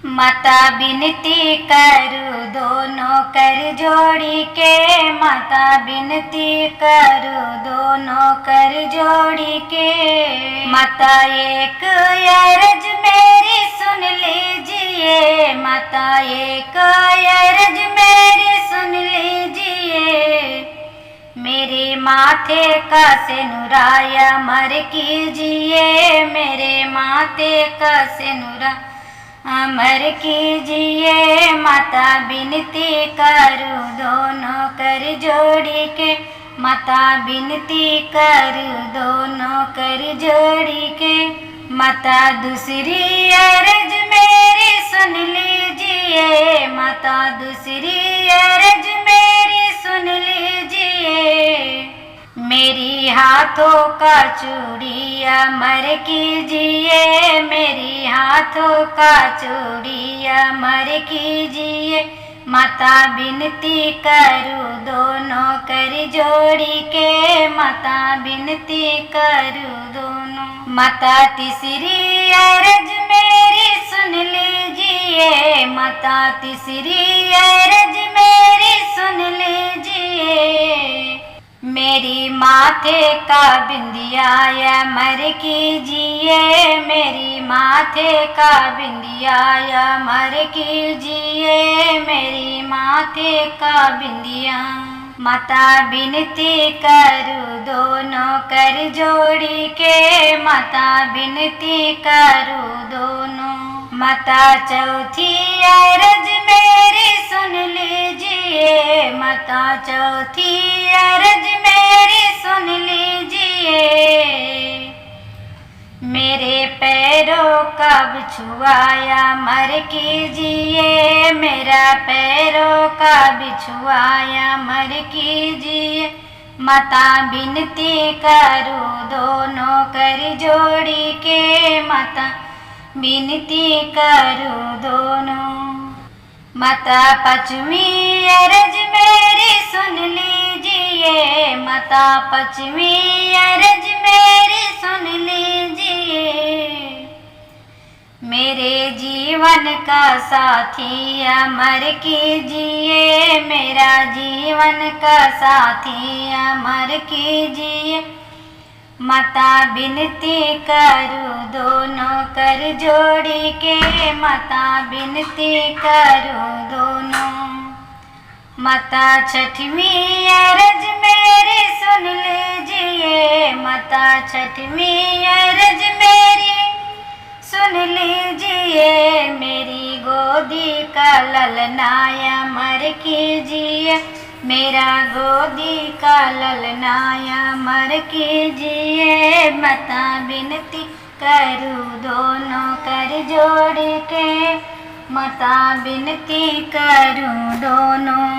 माता बिनती करूँ दोनों कर जोड़ी के, माता बिनती करूँ दोनों कर जोड़ी के। माता एक अर्ज मेरी सुन लीजिए, माता एक अर्ज मेरी सुन लीजिए। मेरे माथे का सिनुराया अमर कीजिए, मेरे माथे का सिनुरा अमर कीजिए। माता बिनती करूँ दोनों कर जोड़ी के, माता बिनती करूँ दोनों कर जोड़ी के। माता दूसरी अर्ज मेरी सुन लीजिए, माता दूसरी अर्ज मेरी सुन लीजिए। मेरी हाथों का चूड़िया अमर कीजिए, मेरी हाथों का चूड़िया अमर कीजिए। माता बिनती करूँ दोनों कर जोड़ी के, माता बिनती करूँ दोनों। माता तीसरी अर्ज मेरी सुन लीजिए, माता तीसरी अर्ज मेरी सुन लीजिए। मेरी माथे का बिंदिया अमर कीजिए, मेरी माथे का बिंदिया अमर कीजिए, मेरी माथे का बिंदिया। माता बिनती करूँ दोनों कर जोड़ी के, माता बिनती करूँ दोनों। माता चौथी अर्ज मेरी सुन लीजिए, माता चौथी अर्ज मेरी सुन लीजिए। मेरे पैरों का बिछुआया अमर कीजिए, मेरा पैरों का बिछुआया अमर कीजिए। माता बिनती करूँ दोनों कर जोड़ी के, माता बिनती करूँ दोनों। माता पांचवी अर्ज मेरी सुन लीजिए, माता पांचवी अर्ज मेरी सुन लीजिए। मेरे जीवन का साथी अमर कीजिए, मेरा जीवन का साथी अमर कीजिए। माता बिनती करूँ दोनों कर जोड़ी के, माता बिनती करूँ दोनों। माता छठवीं अर्ज मेरी सुन लीजिए, माता छठवीं अर्ज मेरी सुन लीजिए। मेरी गोदी का ललनाया अमर कीजिए, मेरा गोदी का ललनाया अमर कीजिए। माता बिनती करूँ दोनों कर जोड़ के, माता बिनती करूँ दोनों।